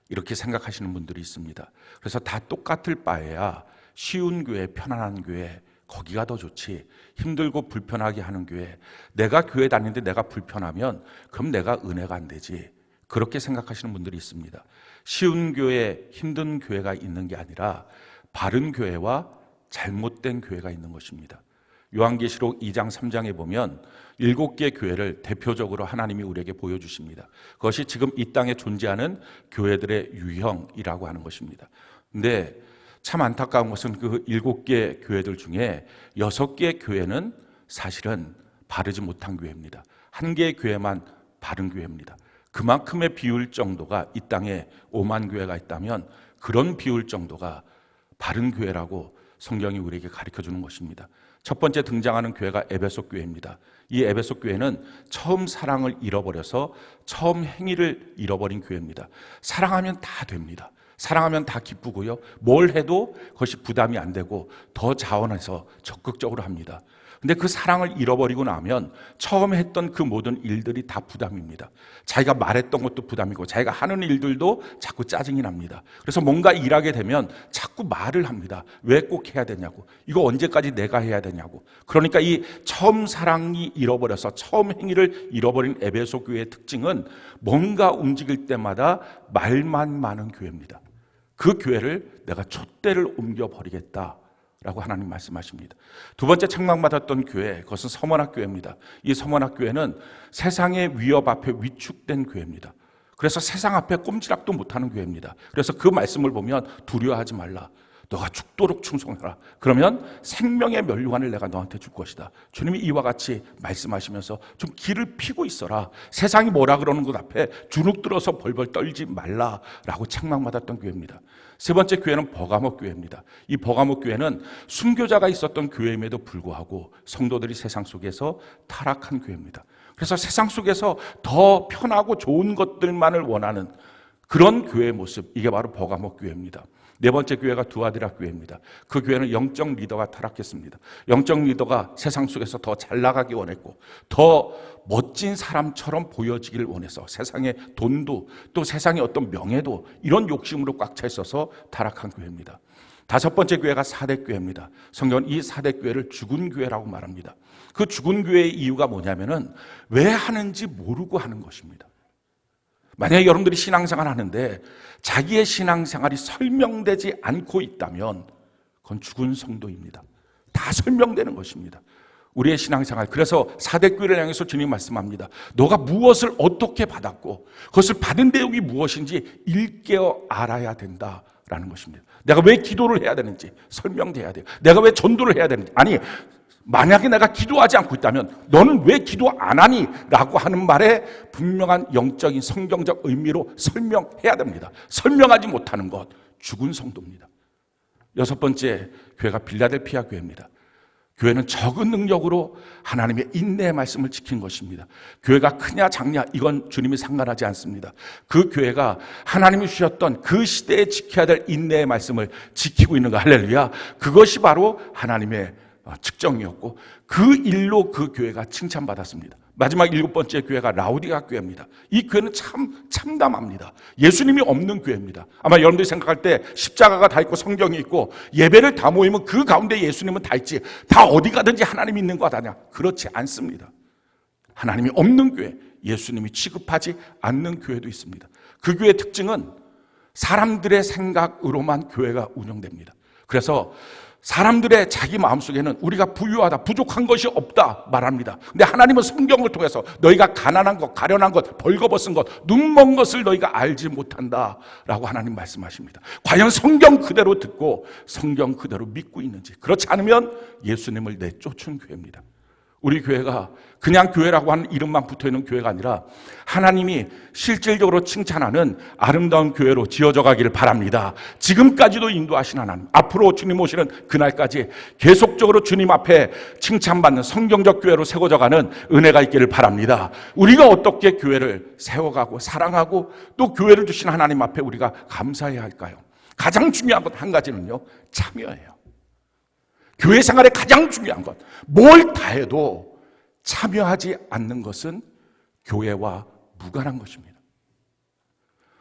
A: 이렇게 생각하시는 분들이 있습니다. 그래서 다 똑같을 바에야 쉬운 교회, 편안한 교회 거기가 더 좋지 힘들고 불편하게 하는 교회 내가 교회 다니는데 내가 불편하면 그럼 내가 은혜가 안 되지 그렇게 생각하시는 분들이 있습니다. 쉬운 교회, 힘든 교회가 있는 게 아니라 바른 교회와 잘못된 교회가 있는 것입니다. 요한계시록 2장 3장에 보면 7개의 교회를 대표적으로 하나님이 우리에게 보여주십니다. 그것이 지금 이 땅에 존재하는 교회들의 유형이라고 하는 것입니다. 근데 참 안타까운 것은 그 7개 교회들 중에 6개의 교회는 사실은 바르지 못한 교회입니다. 한 개의 교회만 바른 교회입니다. 그만큼의 비율 정도가 이 땅에 5만 교회가 있다면 그런 비율 정도가 바른 교회라고 성경이 우리에게 가르쳐주는 것입니다. 첫 번째 등장하는 교회가 에베소 교회입니다. 이 에베소 교회는 처음 사랑을 잃어버려서 처음 행위를 잃어버린 교회입니다. 사랑하면 다 됩니다. 사랑하면 다 기쁘고요. 뭘 해도 그것이 부담이 안 되고 더 자원해서 적극적으로 합니다. 근데 그 사랑을 잃어버리고 나면 처음 했던 그 모든 일들이 다 부담입니다. 자기가 말했던 것도 부담이고 자기가 하는 일들도 자꾸 짜증이 납니다. 그래서 뭔가 일하게 되면 자꾸 말을 합니다. 왜 꼭 해야 되냐고. 이거 언제까지 내가 해야 되냐고. 그러니까 이 처음 사랑이 잃어버려서 처음 행위를 잃어버린 에베소 교회의 특징은 뭔가 움직일 때마다 말만 많은 교회입니다. 그 교회를 내가 촛대를 옮겨버리겠다 라고 하나님 말씀하십니다. 두 번째 책망받았던 교회, 그것은 서머나 교회입니다. 이 서머나 교회는 세상의 위협 앞에 위축된 교회입니다. 그래서 세상 앞에 꼼지락도 못하는 교회입니다. 그래서 그 말씀을 보면 두려워하지 말라. 너가 죽도록 충성해라. 그러면 생명의 면류관을 내가 너한테 줄 것이다. 주님이 이와 같이 말씀하시면서 좀 기를 피고 있어라. 세상이 뭐라 그러는 것 앞에 주눅 들어서 벌벌 떨지 말라라고 책망받았던 교회입니다. 세 번째 교회는 버가모 교회입니다. 이 버가모 교회는 순교자가 있었던 교회임에도 불구하고 성도들이 세상 속에서 타락한 교회입니다. 그래서 세상 속에서 더 편하고 좋은 것들만을 원하는 그런 교회의 모습, 이게 바로 버가모 교회입니다. 네 번째 교회가 두아디라 교회입니다. 그 교회는 영적 리더가 타락했습니다. 영적 리더가 세상 속에서 더 잘 나가기 원했고 더 멋진 사람처럼 보여지기를 원해서 세상의 돈도 또 세상의 어떤 명예도 이런 욕심으로 꽉 차 있어서 타락한 교회입니다. 다섯 번째 교회가 사대교회입니다. 성경은 이 사대교회를 죽은 교회라고 말합니다. 그 죽은 교회의 이유가 뭐냐면은 왜 하는지 모르고 하는 것입니다. 만약에 여러분들이 신앙생활 하는데 자기의 신앙생활이 설명되지 않고 있다면 그건 죽은 성도입니다. 다 설명되는 것입니다. 우리의 신앙생활, 그래서 사대교회를 향해서 주님 말씀합니다. 너가 무엇을 어떻게 받았고 그것을 받은 내용이 무엇인지 일깨어 알아야 된다라는 것입니다. 내가 왜 기도를 해야 되는지 설명돼야 돼요. 내가 왜 전도를 해야 되는지, 아니 만약에 내가 기도하지 않고 있다면 너는 왜 기도 안 하니? 라고 하는 말에 분명한 영적인 성경적 의미로 설명해야 됩니다. 설명하지 못하는 것, 죽은 성도입니다. 여섯 번째 교회가 빌라델피아 교회입니다. 교회는 적은 능력으로 하나님의 인내의 말씀을 지킨 것입니다. 교회가 크냐 작냐 이건 주님이 상관하지 않습니다. 그 교회가 하나님이 주셨던 그 시대에 지켜야 될 인내의 말씀을 지키고 있는 거, 할렐루야. 그것이 바로 하나님의 측정이었고 그 일로 그 교회가 칭찬받았습니다. 마지막 일곱 번째 교회가 라우디가 교회입니다. 이 교회는 참 참담합니다. 예수님이 없는 교회입니다. 아마 여러분들이 생각할 때 십자가가 다 있고 성경이 있고 예배를 다 모이면 그 가운데 예수님은 다 있지, 다 어디 가든지 하나님이 있는 거 아니냐? 그렇지 않습니다. 하나님이 없는 교회, 예수님이 취급하지 않는 교회도 있습니다. 그 교회의 특징은 사람들의 생각으로만 교회가 운영됩니다. 그래서 사람들의 자기 마음속에는 우리가 부유하다, 부족한 것이 없다 말합니다. 근데 하나님은 성경을 통해서 너희가 가난한 것, 가련한 것, 벌거벗은 것, 눈먼 것을 너희가 알지 못한다라고 하나님 말씀하십니다. 과연 성경 그대로 듣고 성경 그대로 믿고 있는지, 그렇지 않으면 예수님을 내쫓은 교회입니다. 우리 교회가 그냥 교회라고 하는 이름만 붙어있는 교회가 아니라 하나님이 실질적으로 칭찬하는 아름다운 교회로 지어져 가기를 바랍니다. 지금까지도 인도하신 하나님, 앞으로 주님 오시는 그날까지 계속적으로 주님 앞에 칭찬받는 성경적 교회로 세워져가는 은혜가 있기를 바랍니다. 우리가 어떻게 교회를 세워가고 사랑하고 또 교회를 주신 하나님 앞에 우리가 감사해야 할까요? 가장 중요한 것 한 가지는요, 참여예요. 교회 생활의 가장 중요한 것, 뭘 다 해도 참여하지 않는 것은 교회와 무관한 것입니다.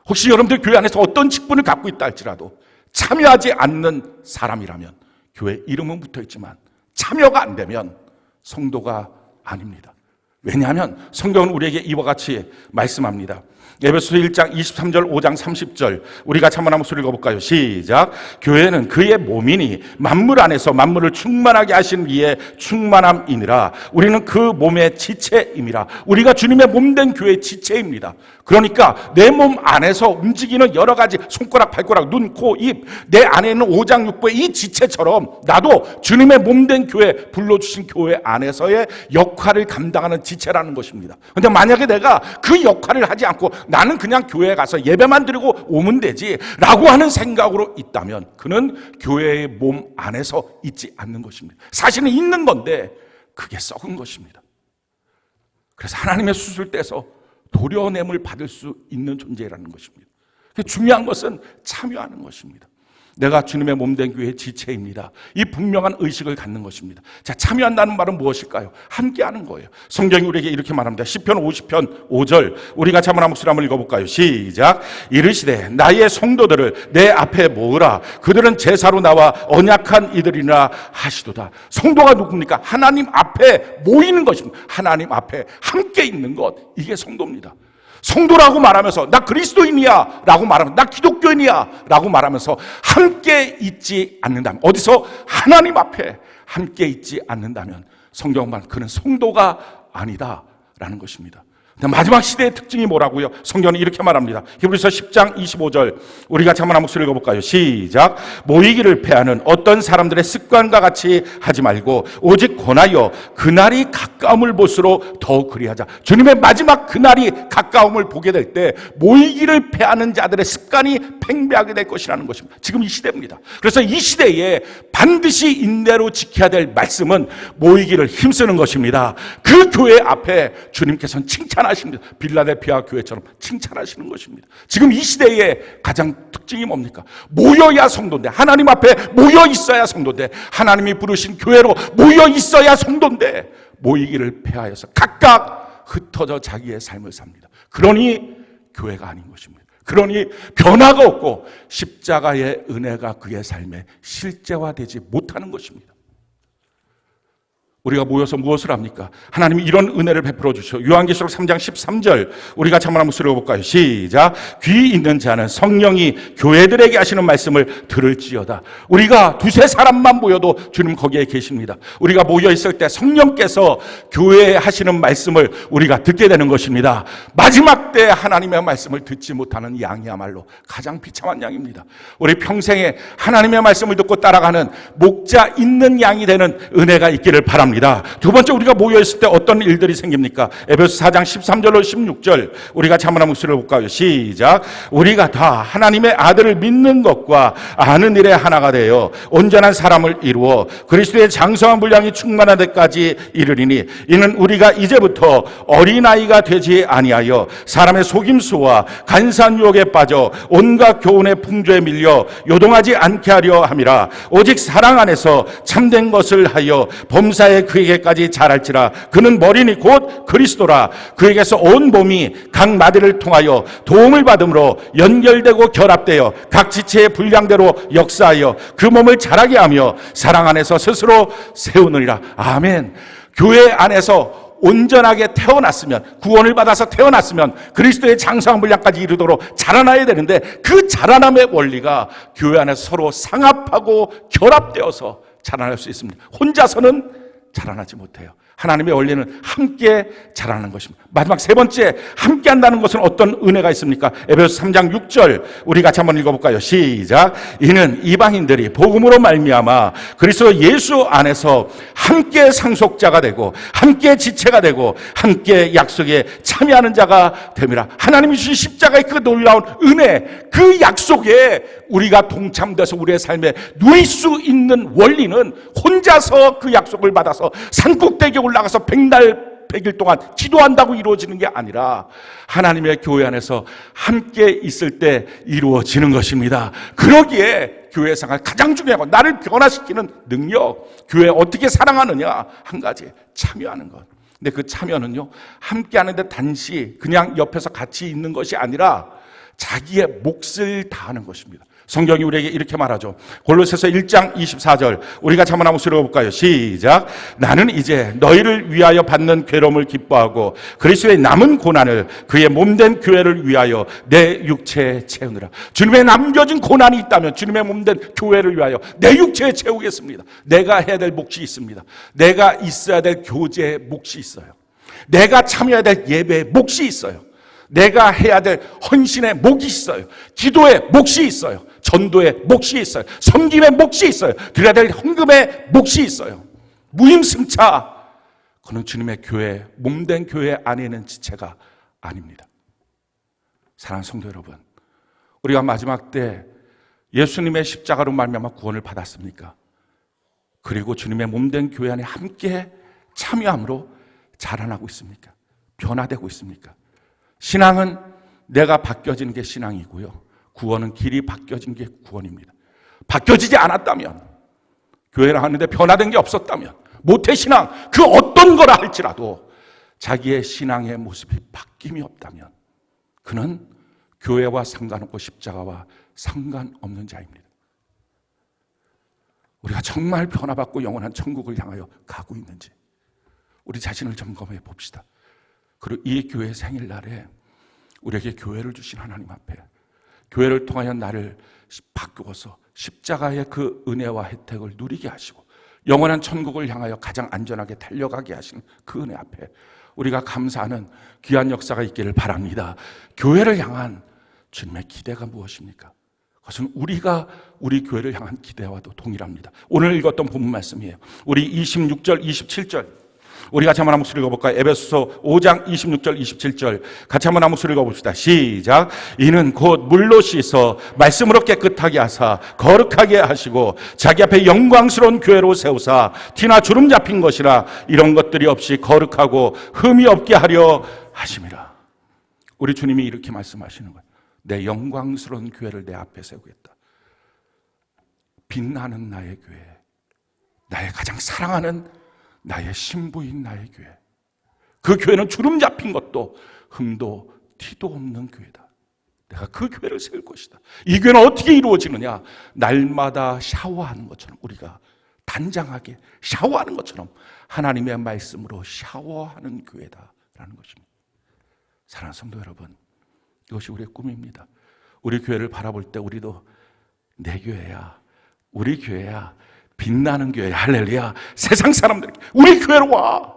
A: 혹시 여러분들 교회 안에서 어떤 직분을 갖고 있다 할지라도 참여하지 않는 사람이라면 교회 이름은 붙어있지만 참여가 안 되면 성도가 아닙니다. 왜냐하면 성경은 우리에게 이와 같이 말씀합니다. 에베소서 1장 23절 5장 30절 우리 같이 한번 소리 읽어볼까요? 시작. 교회는 그의 몸이니 만물 안에서 만물을 충만하게 하신 이의 충만함이니라. 우리는 그 몸의 지체임이라. 우리가 주님의 몸된 교회의 지체입니다. 그러니까 내 몸 안에서 움직이는 여러 가지 손가락, 발가락, 눈, 코, 입, 내 안에 있는 오장육부의 이 지체처럼 나도 주님의 몸된 교회, 불러주신 교회 안에서의 역할을 감당하는 지체라는 것입니다. 근데 만약에 내가 그 역할을 하지 않고 나는 그냥 교회에 가서 예배만 드리고 오면 되지 라고 하는 생각으로 있다면 그는 교회의 몸 안에서 있지 않는 것입니다. 사실은 있는 건데 그게 썩은 것입니다. 그래서 하나님의 수술대에서 도려냄을 받을 수 있는 존재라는 것입니다. 중요한 것은 참여하는 것입니다. 내가 주님의 몸된 교회의 지체입니다. 이 분명한 의식을 갖는 것입니다. 자, 참여한다는 말은 무엇일까요? 함께하는 거예요. 성경이 우리에게 이렇게 말합니다. 시편 50편 5절 우리 같이 한번 한번 읽어볼까요? 시작. 이르시되 나의 성도들을 내 앞에 모으라. 그들은 제사로 나와 언약한 이들이라 하시도다. 성도가 누굽니까? 하나님 앞에 모이는 것입니다. 하나님 앞에 함께 있는 것, 이게 성도입니다. 성도라고 말하면서 나 그리스도인이야 라고 말하면서 나 기독교인이야 라고 말하면서 함께 있지 않는다면, 어디서? 하나님 앞에 함께 있지 않는다면 성경은 말 그는 성도가 아니다 라는 것입니다. 마지막 시대의 특징이 뭐라고요? 성경은 이렇게 말합니다. 히브리서 10장 25절 우리 같이 한번 목소리 읽어볼까요? 시작. 모이기를 패하는 어떤 사람들의 습관과 같이 하지 말고 오직 권하여 그날이 가까움을 볼수록 더욱 그리하자. 주님의 마지막 그날이 가까움을 보게 될 때 모이기를 패하는 자들의 습관이 팽배하게 될 것이라는 것입니다. 지금 이 시대입니다. 그래서 이 시대에 반드시 인내로 지켜야 될 말씀은 모이기를 힘쓰는 것입니다. 그 교회 앞에 주님께서는 칭찬하십니다. 빌라델피아 교회처럼 칭찬하시는 것입니다. 지금 이 시대의 가장 특징이 뭡니까? 모여야 성도인데, 하나님 앞에 모여 있어야 성도인데, 하나님이 부르신 교회로 모여 있어야 성도인데 모이기를 폐하여서 각각 흩어져 자기의 삶을 삽니다. 그러니 교회가 아닌 것입니다. 그러니 변화가 없고 십자가의 은혜가 그의 삶에 실제화되지 못하는 것입니다. 우리가 모여서 무엇을 합니까? 하나님이 이런 은혜를 베풀어 주시오. 요한계시록 3장 13절 우리 같이 한번 읽어볼까요? 시작. 귀 있는 자는 성령이 교회들에게 하시는 말씀을 들을지어다. 우리가 두세 사람만 모여도 주님 거기에 계십니다. 우리가 모여 있을 때 성령께서 교회에 하시는 말씀을 우리가 듣게 되는 것입니다. 마지막 때 하나님의 말씀을 듣지 못하는 양이야말로 가장 비참한 양입니다. 우리 평생에 하나님의 말씀을 듣고 따라가는 목자 있는 양이 되는 은혜가 있기를 바랍니다. 두 번째, 우리가 모여있을 때 어떤 일들이 생깁니까? 에베소 4장 13절로 16절 우리 같이 한번 목소리를 볼까요? 시작. 우리가 다 하나님의 아들을 믿는 것과 아는 일에 하나가 되어 온전한 사람을 이루어 그리스도의 장성한 분량이 충만한 데까지 이르리니 이는 우리가 이제부터 어린아이가 되지 아니하여 사람의 속임수와 간사한 유혹에 빠져 온갖 교훈의 풍조에 밀려 요동하지 않게 하려 함이라. 오직 사랑 안에서 참된 것을 하여 범사에 그에게까지 자랄지라. 그는 머리니 곧 그리스도라. 그에게서 온 몸이 각 마디를 통하여 도움을 받음으로 연결되고 결합되어 각 지체의 분량대로 역사하여 그 몸을 자라게 하며 사랑 안에서 스스로 세우느니라. 아멘. 교회 안에서 온전하게 태어났으면, 구원을 받아서 태어났으면 그리스도의 장성한 분량까지 이르도록 자라나야 되는데 그 자라남의 원리가 교회 안에서 서로 상합하고 결합되어서 자라날 수 있습니다. 혼자서는 자라나지 못해요. 하나님의 원리는 함께 자라는 것입니다. 마지막 세 번째, 함께 한다는 것은 어떤 은혜가 있습니까? 에베소 3장 6절 우리 같이 한번 읽어볼까요? 시작. 이는 이방인들이 복음으로 말미암아 그리스도 예수 안에서 함께 상속자가 되고 함께 지체가 되고 함께 약속에 참여하는 자가 됨이라. 하나님이 주신 십자가의 그 놀라운 은혜, 그 약속에 우리가 동참돼서 우리의 삶에 누릴 수 있는 원리는 혼자서 그 약속을 받아서 산꼭대기에 올라가서 백날 100일 동안 기도한다고 이루어지는 게 아니라 하나님의 교회 안에서 함께 있을 때 이루어지는 것입니다. 그러기에 교회 생활 가장 중요한 건 나를 변화시키는 능력, 교회 어떻게 사랑하느냐, 한 가지, 참여하는 것. 근데 그 참여는요, 함께 하는데 단지 그냥 옆에서 같이 있는 것이 아니라 자기의 몫을 다하는 것입니다. 성경이 우리에게 이렇게 말하죠. 골로새서 1장 24절 우리 같이 한번 목소리 읽어볼까요? 시작. 나는 이제 너희를 위하여 받는 괴로움을 기뻐하고 그리스도의 남은 고난을 그의 몸된 교회를 위하여 내 육체에 채우느라. 주님의 남겨진 고난이 있다면 주님의 몸된 교회를 위하여 내 육체에 채우겠습니다. 내가 해야 될 몫이 있습니다. 내가 있어야 될 교제의 몫이 있어요. 내가 참여해야 될 예배의 몫이 있어요. 내가 해야 될 헌신의 몫이 있어요. 기도의 몫이 있어요. 전도의 몫이 있어요. 섬김의 몫이 있어요. 드려야 될 헌금의 몫이 있어요. 무임승차 그는 주님의 교회, 몸된 교회 안에 있는 지체가 아닙니다. 사랑하는 성도 여러분, 우리가 마지막 때 예수님의 십자가로 말미암아 구원을 받았습니까? 그리고 주님의 몸된 교회 안에 함께 참여함으로 자라나고 있습니까? 변화되고 있습니까? 신앙은 내가 바뀌어지는 게 신앙이고요, 구원은 길이 바뀌어진 게 구원입니다. 바뀌어지지 않았다면, 교회를 하는데 변화된 게 없었다면, 모태신앙 그 어떤 거라 할지라도 자기의 신앙의 모습이 바뀜이 없다면 그는 교회와 상관없고 십자가와 상관없는 자입니다. 우리가 정말 변화받고 영원한 천국을 향하여 가고 있는지 우리 자신을 점검해 봅시다. 그리고 이 교회 생일날에 우리에게 교회를 주신 하나님 앞에, 교회를 통하여 나를 바꾸어서 십자가의 그 은혜와 혜택을 누리게 하시고 영원한 천국을 향하여 가장 안전하게 달려가게 하시는 그 은혜 앞에 우리가 감사하는 귀한 역사가 있기를 바랍니다. 교회를 향한 주님의 기대가 무엇입니까? 그것은 우리가 우리 교회를 향한 기대와도 동일합니다. 오늘 읽었던 본문 말씀이에요. 우리 26절, 27절 우리 같이 한번 목소리 읽어볼까요? 에베소서 5장 26절, 27절 같이 한번 목소리 읽어봅시다. 시작. 이는 곧 물로 씻어 말씀으로 깨끗하게 하사 거룩하게 하시고 자기 앞에 영광스러운 교회로 세우사 티나 주름 잡힌 것이라 이런 것들이 없이 거룩하고 흠이 없게 하려 하심이라. 우리 주님이 이렇게 말씀하시는 거예요. 내 영광스러운 교회를 내 앞에 세우겠다. 빛나는 나의 교회, 나의 가장 사랑하는 나의 신부인 나의 교회, 그 교회는 주름 잡힌 것도 흠도 티도 없는 교회다. 내가 그 교회를 세울 것이다. 이 교회는 어떻게 이루어지느냐? 날마다 샤워하는 것처럼, 우리가 단장하게 샤워하는 것처럼 하나님의 말씀으로 샤워하는 교회다라는 것입니다. 사랑하는 성도 여러분, 이것이 우리의 꿈입니다. 우리 교회를 바라볼 때 우리도 내 교회야, 우리 교회야, 빛나는 교회, 할렐루야. 세상 사람들에게 우리 교회로 와.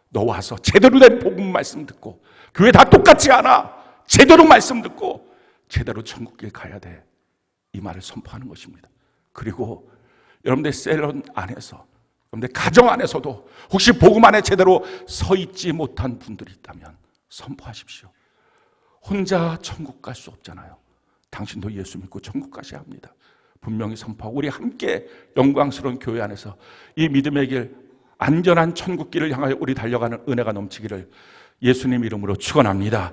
A: 너 와서 제대로 된 복음 말씀 듣고, 교회 다 똑같지 않아, 제대로 말씀 듣고 제대로 천국길 가야 돼. 이 말을 선포하는 것입니다. 그리고 여러분들 셀런 안에서, 여러분들 가정 안에서도 혹시 복음 안에 제대로 서 있지 못한 분들이 있다면 선포하십시오. 혼자 천국 갈 수 없잖아요. 당신도 예수 믿고 천국 가셔야 합니다. 분명히 선포하고 우리 함께 영광스러운 교회 안에서 이 믿음의 길, 안전한 천국길을 향하여 우리 달려가는 은혜가 넘치기를 예수님 이름으로 축원합니다.